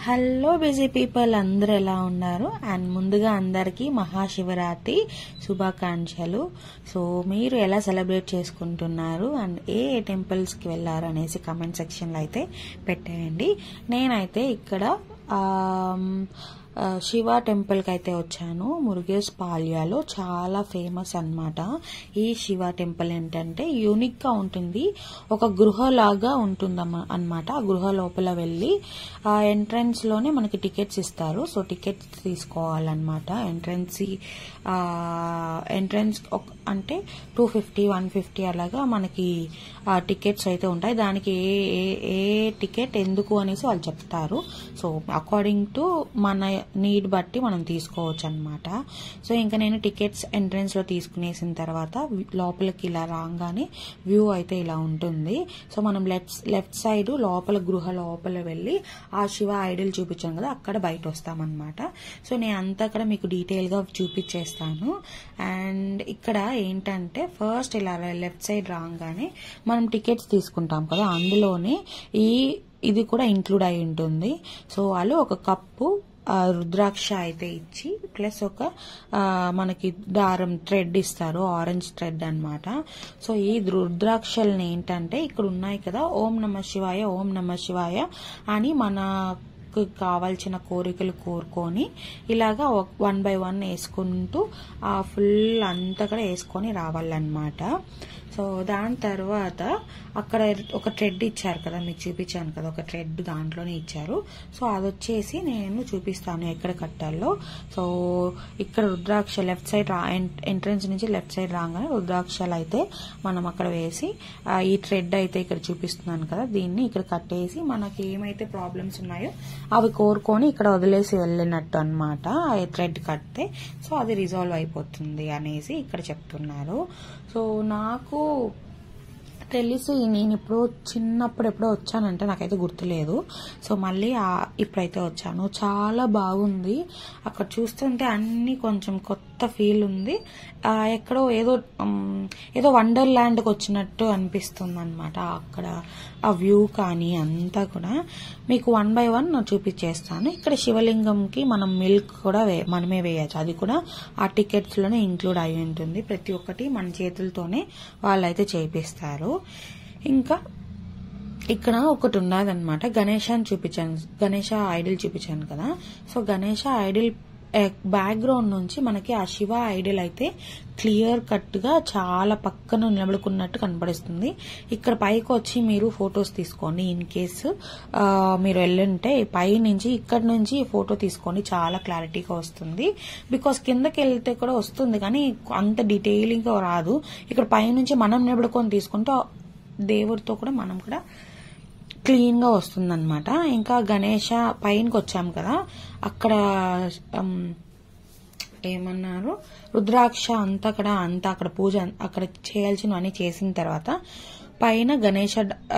Hello busy people, అందరూ ఎలా ఉన్నారు? అండ్ ముందుగా అందరికీ మహాశివరాత్రి శుభాకాంక్షలు. సో మీరు ఎలా సెలబ్రేట్ చేసుకుంటున్నారు అండ్ ఏ టెంపుల్స్కి వెళ్ళారు అనేసి కమెంట్ సెక్షన్లో అయితే పెట్టేయండి. నేనైతే ఇక్కడ శివ టెంపుల్కి అయితే వచ్చాను. మురుగేష్ పాల్యాలో చాలా ఫేమస్ అన్నమాట. ఈ శివ టెంపుల్ ఏంటంటే యూనిక్గా ఉంటుంది, ఒక గృహలాగా ఉంటుంది అన్నమాట. ఆ గృహ లోపల వెళ్ళి ఆ ఎంట్రన్స్లోనే మనకి టికెట్స్ ఇస్తారు. సో టికెట్స్ తీసుకోవాలన్నమాట. ఎంట్రన్స్ అంటే 250, 150 అలాగా మనకి టికెట్స్ అయితే ఉంటాయి. దానికి ఏ టికెట్ ఎందుకు అనేసి వాళ్ళు చెప్తారు. సో అకార్డింగ్ టు మన నీడ్ బట్టి మనం తీసుకోవచ్చు అనమాట. సో ఇంకా నేను టికెట్స్ ఎంట్రన్స్ లో తీసుకునేసిన తర్వాత లోపలికి ఇలా రాగానే వ్యూ అయితే ఇలా ఉంటుంది. సో మనం లెఫ్ట్ సైడ్ లోపల గృహ లోపల వెళ్ళి ఆ శివ ఐడల్ చూపించాను కదా, అక్కడ బయట వస్తామన్నమాట. సో నేను అంతా అక్కడ మీకు డీటెయిల్ గా చూపించేస్తాను. అండ్ ఇక్కడ ఏంటంటే ఫస్ట్ ఇలా లెఫ్ట్ సైడ్ రాగానే మనం టికెట్స్ తీసుకుంటాం కదా, అందులోనే ఇది కూడా ఇంక్లూడ్ అయి ఉంటుంది. సో వాళ్ళు ఒక కప్పు రుద్రాక్ష అయితే ఇచ్చి ప్లస్ ఒక మనకి దారం థ్రెడ్ ఇస్తారు, ఆరెంజ్ థ్రెడ్ అన్నమాట. సో ఈ రుద్రాక్షల్ని ఏంటంటే ఇక్కడ ఉన్నాయి కదా, ఓం నమః శివాయ ఓం నమః శివాయ అని మనకు కావాల్సిన కోరికలు కోరుకొని ఇలాగా 1 by 1 వేసుకుంటూ ఆ ఫుల్ అంతా కూడా వేసుకొని రావాలన్నమాట. సో దాని తర్వాత అక్కడ ఒక థ్రెడ్ ఇచ్చారు కదా, మీకు చూపించాను కదా, ఒక థ్రెడ్ దాంట్లోనే ఇచ్చారు. సో అది వచ్చేసి నేను చూపిస్తాను ఎక్కడ కట్టాలో. సో ఇక్కడ రుద్రాక్ష లెఫ్ట్ సైడ్ ఎంట్రన్స్ నుంచి లెఫ్ట్ సైడ్ రాగానే రుద్రాక్షలు అయితే మనం అక్కడ వేసి ఈ థ్రెడ్ అయితే ఇక్కడ చూపిస్తున్నాను కదా, దీన్ని ఇక్కడ కట్టేసి మనకి ఏమైతే ప్రాబ్లమ్స్ ఉన్నాయో అవి కోరుకొని ఇక్కడ వదిలేసి వెళ్ళినట్టు అనమాట. ఈ థ్రెడ్ కడితే సో అది రిజాల్వ్ అయిపోతుంది అనేసి ఇక్కడ చెప్తున్నారు. సో నాకు తెలిసి నేను చిన్నప్పుడు ఎప్పుడో వచ్చానంటే నాకైతే గుర్తులేదు. సో మళ్ళీ ఇప్పుడైతే వచ్చాను. చాలా బాగుంది. అక్కడ చూస్తుంటే అన్ని కొంచెం కొత్త ఫీల్ ఉంది. ఎక్కడో ఏదో వండర్ ల్యాండ్కి వచ్చినట్టు అనిపిస్తుంది అనమాట. అక్కడ ఆ వ్యూ కానీ అంతా కూడా మీకు 1 by 1 చూపించేస్తాను. ఇక్కడ శివలింగంకి మనం మిల్క్ కూడా మనమే వేయచ్చు, అది కూడా ఆ టికెట్స్ లోనే ఇంక్లూడ్ అయి ఉంటుంది. ప్రతి ఒక్కటి మన చేతులతోనే వాళ్ళైతే చేపిస్తారు. ఇంకా ఇక్కడ ఒకటి ఉన్నదన్నమాట, గణేశాన్ని చూపించాను, గణేష ఐడల్ చూపించాను కదా. సో గణేష ఐడల్ బ్యాక్గ్రౌండ్ నుంచి మనకి ఆ శివ ఐడల్ అయితే క్లియర్ కట్ గా చాలా పక్కన నిలబడుకున్నట్టు కనపడిస్తుంది. ఇక్కడ పైకి వచ్చి మీరు ఫొటోస్ తీసుకోండి. ఇన్ కేసు మీరు వెళ్ళుంటే పై నుంచి ఇక్కడ నుంచి ఫోటో తీసుకోండి, చాలా క్లారిటీగా వస్తుంది. బికాస్ కిందకి వెళ్తే కూడా వస్తుంది కానీ అంత డీటెయిలింగ్ గా రాదు. ఇక్కడ పై నుంచి మనం నిలబడుకొని తీసుకుంటే దేవుడితో కూడా మనం కూడా క్లీన్ గా వస్తుంది అనమాట. ఇంకా గణేష పైనకి వచ్చాం కదా, అక్కడ ఏమన్నారు, రుద్రాక్ష అంతా అక్కడ పూజ అక్కడ చేయాల్సినవన్నీ చేసిన తర్వాత పైన గణేష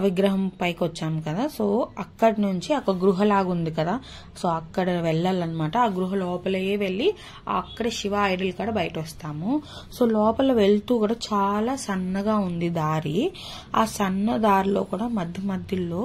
విగ్రహం పైకి వచ్చాం కదా. సో అక్కడి నుంచి ఒక గృహలాగా ఉంది కదా, సో అక్కడ వెళ్ళాలన్నమాట. ఆ గృహ లోపలే వెళ్ళి అక్కడ శివ ఐడల్ కూడా బయట వస్తాము. సో లోపల వెళ్తూ కూడా చాలా సన్నగా ఉంది దారి. ఆ సన్న దారిలో కూడా మధ్యలో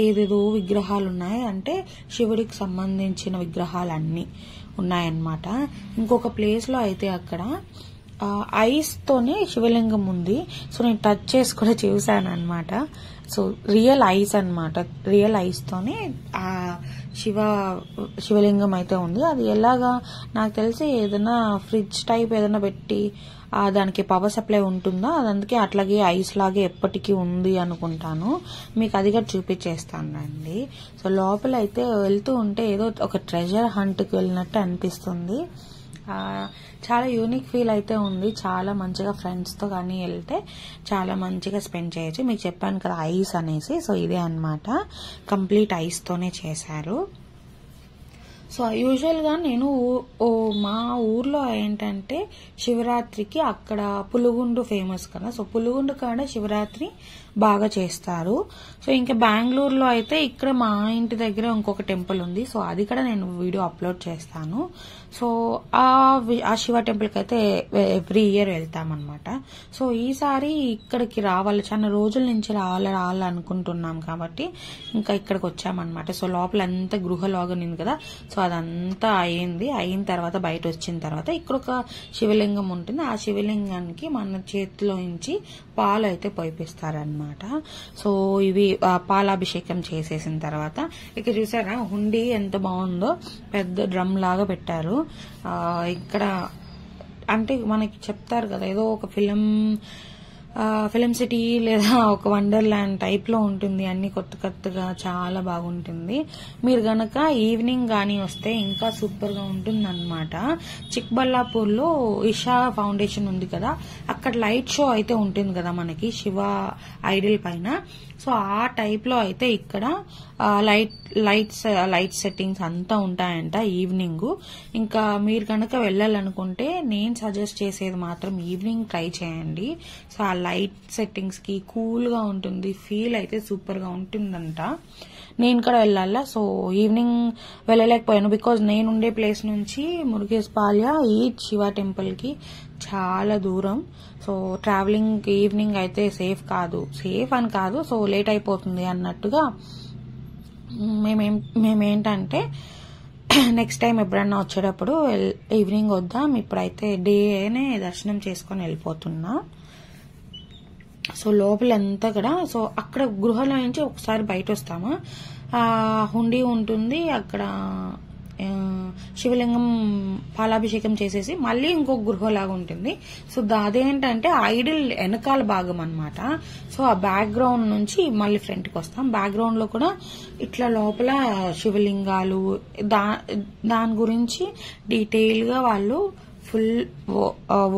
ఏదేదో విగ్రహాలు ఉన్నాయి, అంటే శివుడికి సంబంధించిన విగ్రహాలన్నీ ఉన్నాయన్నమాట. ఇంకొక ప్లేస్ లో అయితే అక్కడ ఐస్ తోనే శివలింగం ఉంది. సో నేను టచ్ చేసి కూడా చూసాను అనమాట. సో రియల్ ఐస్ అనమాట, రియల్ ఐస్ తోనే ఆ శివలింగం అయితే ఉంది. అది ఎలాగా నాకు తెలిసి ఏదైనా ఫ్రిడ్జ్ టైప్ ఏదైనా పెట్టి దానికి పవర్ సప్లై ఉంటుందో, అది అందుకే అట్లాగే ఐస్ లాగే ఎప్పటికీ ఉంది అనుకుంటాను. మీకు అది కూడా చూపించేస్తాను రండి. సో లోపల అయితే వెళ్తూ ఉంటే ఏదో ఒక ట్రెజర్ హంట్కి వెళ్ళినట్టు అనిపిస్తుంది. చాలా యూనిక్ ఫీల్ అయితే ఉంది. చాలా మంచిగా ఫ్రెండ్స్ తో కానీ వెళ్తే చాలా మంచిగా స్పెండ్ చేయొచ్చు. మీకు చెప్పాను కదా ఐస్ అనేసి, సో ఇదే అన్నమాట, కంప్లీట్ ఐస్ తోనే చేశారు. సో యూజువల్ గా నేను మా ఊర్లో ఏంటంటే శివరాత్రికి అక్కడ పులుగుండు ఫేమస్ కదా, సో పులుగుండు కాడ శివరాత్రి బాగా చేస్తారు. సో ఇంకా బెంగళూరులో అయితే ఇక్కడ మా ఇంటి దగ్గర ఇంకొక టెంపుల్ ఉంది, సో అది కూడా నేను వీడియో అప్లోడ్ చేస్తాను. సో ఆ శివ టెంపుల్ కి అయితే ఎవ్రీ ఇయర్ వెళ్తామన్నమాట. సో ఈసారి ఇక్కడికి రావాలి, చాలా రోజుల నుంచి రావాలనుకుంటున్నాం కాబట్టి ఇంకా ఇక్కడికి వచ్చామన్నమాట. సో లోపల అంతా గృహలాగా ఉంది కదా, సో అదంతా అయిన తర్వాత బయట వచ్చిన తర్వాత ఇక్కడ ఒక శివలింగం ఉంటుంది. ఆ శివలింగానికి మన చేతిలో నుంచి పాలు అయితే పోయిపిస్తారనమాట. సో ఇవి పాలాభిషేకం చేసేసిన తర్వాత ఇక్కడ చూసారా హుండీ ఎంత బాగుందో, పెద్ద డ్రమ్ లాగా పెట్టారు. ఇక్కడ అంటే మనకి చెప్తారు కదా ఏదో ఒక ఫిలిం సిటీ లేదా ఒక వండర్ ల్యాండ్ టైప్ లో ఉంటుంది, అన్ని కొత్తగా చాలా బాగుంటుంది. మీరు గనక ఈవినింగ్ గానీ వస్తే ఇంకా సూపర్ గా ఉంటుంది అనమాట. చిక్బల్లాపూర్ లో ఇషా ఫౌండేషన్ ఉంది కదా, అక్కడ లైట్ షో అయితే ఉంటుంది కదా మనకి శివ ఐడిల్ పైన. సో ఆ టైప్ లో అయితే ఇక్కడ లైట్ సెట్టింగ్స్ అంతా ఉంటాయంట ఈవినింగ్. ఇంకా మీరు కనుక వెళ్ళాలనుకుంటే నేను సజెస్ట్ చేసేది మాత్రం ఈవినింగ్ ట్రై చేయండి. సో ఆ లైట్ సెట్టింగ్స్ కి కూల్ గా ఉంటుంది, ఫీల్ అయితే సూపర్ గా ఉంటుందంట. నేను కూడా వెళ్ళాలా, సో ఈవినింగ్ వెళ్ళలేకపోయాను బికాజ్ నేనుండే ప్లేస్ నుంచి మురుగేశ్పాల్య ఈ శివ టెంపుల్ కి చాలా దూరం. సో ట్రావెలింగ్ ఈవినింగ్ అయితే సేఫ్ అని కాదు, సో లేట్ అయిపోతుంది అన్నట్టుగా మేమేంటంటే నెక్స్ట్ టైం ఎప్పుడన్నా వచ్చేటప్పుడు ఈవినింగ్ వద్దాం, ఇప్పుడైతే డేనే దర్శనం చేసుకొని వెళ్ళిపోతున్నా. సో లోపలంతా కూడా సో అక్కడ గృహలో నుంచి ఒకసారి బయట వస్తాము, హుండీ ఉంటుంది అక్కడ, శివలింగం పాలాభిషేకం చేసేసి మళ్ళీ ఇంకొక గృహలాగా ఉంటుంది. సో అదేంటంటే ఐడిల్ వెనకాల భాగం అన్నమాట. సో ఆ బ్యాక్గ్రౌండ్ నుంచి మళ్ళీ ఫ్రంట్ కి వస్తాం. బ్యాక్గ్రౌండ్ లో కూడా ఇట్లా లోపల శివలింగాలు దాని గురించి డీటెయిల్ గా వాళ్ళు ఫుల్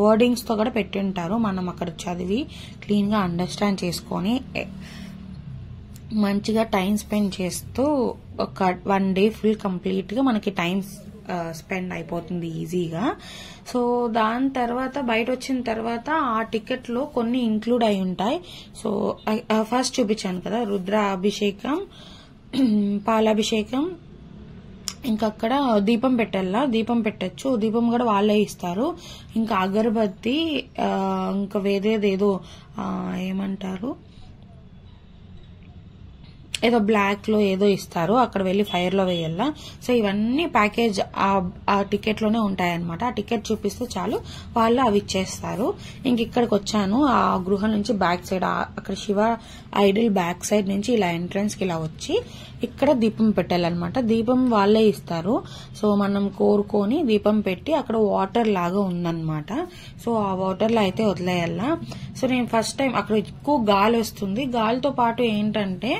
వర్డింగ్స్ తో కూడా పెట్టి ఉంటారు. మనం అక్కడ చదివి క్లీన్ గా అండర్స్టాండ్ చేసుకొని మంచిగా టైం స్పెండ్ చేస్తూ ఒక 1 డే ఫుల్ కంప్లీట్ గా మనకి టైం స్పెండ్ అయిపోతుంది ఈజీగా. సో దాని తర్వాత బయట వచ్చిన తర్వాత ఆ టికెట్ లో కొన్ని ఇంక్లూడ్ అయి ఉంటాయి. సో ఫస్ట్ చూపించాను కదా రుద్రాభిషేకం, పాలాభిషేకం, ఇంకా అక్కడ దీపం దీపం పెట్టచ్చు, దీపం కూడా వాళ్ళే ఇస్తారు. ఇంకా అగరబత్తి, ఇంకా వేరేదేదో ఏమంటారు ఏదో బ్లాక్ లో ఏదో ఇస్తారు, అక్కడ వెళ్లి ఫైర్ లో వేయాలా. సో ఇవన్నీ ప్యాకేజ్ ఆ టికెట్ లోనే ఉంటాయన్నమాట. ఆ టికెట్ చూపిస్తే చాలు వాళ్ళు అవి ఇచ్చేస్తారు. ఇంక ఇక్కడికి వచ్చాను, ఆ గృహ నుంచి బ్యాక్ సైడ్ అక్కడ శివ ఐడిల్ బ్యాక్ సైడ్ నుంచి ఇలా ఎంట్రన్స్ కి ఇలా వచ్చి ఇక్కడ దీపం పెట్టాలన్నమాట. దీపం వాళ్ళే ఇస్తారు. సో మనం కోరుకొని దీపం పెట్టి అక్కడ వాటర్ లాగా ఉందన్నమాట. సో ఆ వాటర్ లో అయితే వదిలేయాలా. సో నేను ఫస్ట్ టైం అక్కడ ఎక్కువ గాలి వస్తుంది, గాలితో పాటు ఏంటంటే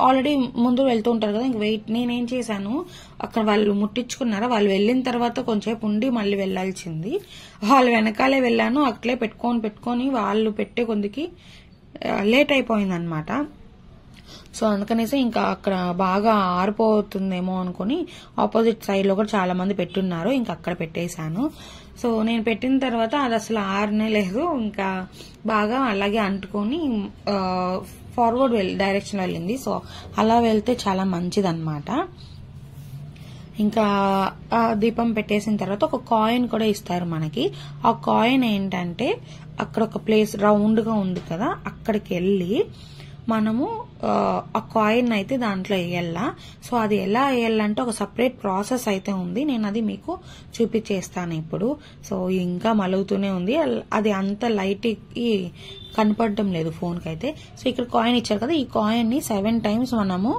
ఆల్రెడీ ముందు వెళ్తూ ఉంటారు కదా, ఇంక నేనేం చేశాను అక్కడ వాళ్ళు ముట్టించుకున్నారా, వాళ్ళు వెళ్ళిన తర్వాత కొంచెంసేపు ఉండి మళ్ళీ వెళ్లాల్సింది, వాళ్ళు వెనకాలే వెళ్ళాను. అట్లే పెట్టుకొని వాళ్ళు పెట్టే కొందికి లేట్ అయిపోయింది అనమాట. సో అందుకనేసి ఇంకా అక్కడ బాగా ఆరిపోతుందేమో అనుకుని ఆపోజిట్ సైడ్ లో కూడా చాలా మంది పెట్టున్నారు, ఇంకా అక్కడ పెట్టేశాను. సో నేను పెట్టిన తర్వాత అది అసలు ఆరనే లేదు, ఇంకా బాగా అలాగే అంటుకొని ఫార్వర్డ్ డైరెక్షన్ వెళ్ళింది. సో అలా వెళ్తే చాలా మంచిదన్నమాట. ఇంకా దీపం పెట్టేసిన తర్వాత ఒక కాయిన్ కూడా ఇస్తారు మనకి. ఆ కాయిన్ ఏంటంటే అక్కడ ఒక ప్లేస్ రౌండ్ గా ఉంది కదా, అక్కడికి వెళ్ళి మనము ఆ కాయిన్ అయితే దాంట్లో వేయాలా. సో అది ఎలా వేయాలంటే ఒక సపరేట్ ప్రాసెస్ అయితే ఉంది, నేను అది మీకు చూపించేస్తాను ఇప్పుడు. సో ఇంకా మలుగుతూనే ఉంది, అది అంత లైట్ కనపడటం లేదు ఫోన్ కి అయితే. సో ఇక్కడ కాయిన్ ఇచ్చారు కదా, ఈ కాయిన్ ని 7 times మనము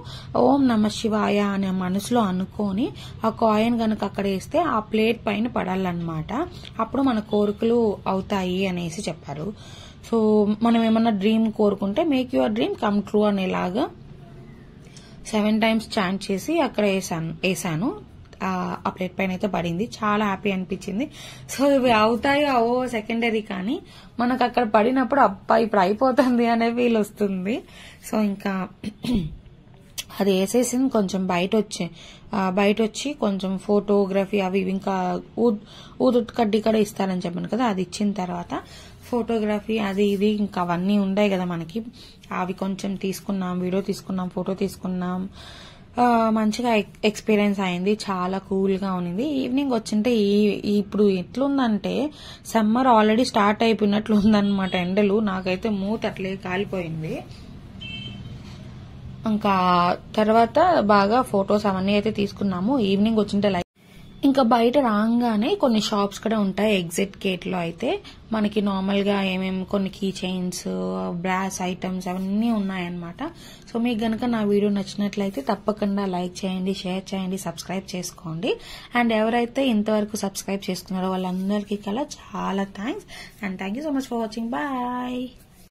ఓం నమ శివాయ అనే మనసులో అనుకొని ఆ కాయిన్ గనక అక్కడ వేస్తే ఆ ప్లేట్ పైన పడాలన్నమాట, అప్పుడు మన కోరికలు అవుతాయి అనేసి చెప్పారు. సో మనం ఏమన్నా డ్రీమ్ కోరుకుంటే make your dream come true అనేలాగా 7 times చాంట్ చేసి అక్కడ వేసాను. ఆ ప్లేట్ పైన అయితే పడింది, చాలా హ్యాపీ అనిపించింది. సో ఇవి అవుతాయి అవో సెకండరీ, కానీ మనకు అక్కడ పడినప్పుడు అబ్బా ఇప్పుడు అయిపోతుంది అనే ఫీల్ వస్తుంది. సో ఇంకా అది వేసేసింది కొంచెం బయట వచ్చి కొంచెం ఫోటోగ్రఫీ అవి ఇంకా ఊదుట్ కడ్డీ కూడా ఇస్తారని చెప్పాను కదా, అది ఇచ్చిన తర్వాత ఫోటోగ్రఫీ అది ఇది ఇంకా అవన్నీ ఉన్నాయి కదా మనకి, అవి కొంచెం తీసుకున్నాం, వీడియో తీసుకున్నాం, ఫోటో తీసుకున్నాం. మంచిగా ఎక్స్పీరియన్స్ అయింది, చాలా కూల్ గా ఉంది. ఈవినింగ్ వచ్చింటే ఇప్పుడు ఎట్లుందంటే సమ్మర్ ఆల్రెడీ స్టార్ట్ అయిపోయినట్లు ఉందన్నమాట ఎండలు. నాకైతే మూత అట్లే కాలిపోయింది. ఇంకా తర్వాత బాగా ఫొటోస్ అవన్నీ అయితే తీసుకున్నాము. ఈవినింగ్ వచ్చింటే ఇంకా బయట రాగానే కొన్ని షాప్స్ కూడా ఉంటాయి. ఎగ్జిట్ గేట్ లో అయితే మనకి నార్మల్ గా ఏమేమి కొన్ని కీ చైన్స్, బ్రాస్ ఐటమ్స్ అవన్నీ ఉన్నాయన్నమాట. సో మీకు గనక నా వీడియో నచ్చినట్లయితే తప్పకుండా లైక్ చేయండి, షేర్ చేయండి, సబ్స్క్రైబ్ చేసుకోండి. అండ్ ఎవరైతే ఇంతవరకు సబ్స్క్రైబ్ చేసుకున్నారో వాళ్ళందరికీ కల్లా చాలా thanks. And thank you so much for watching. Bye.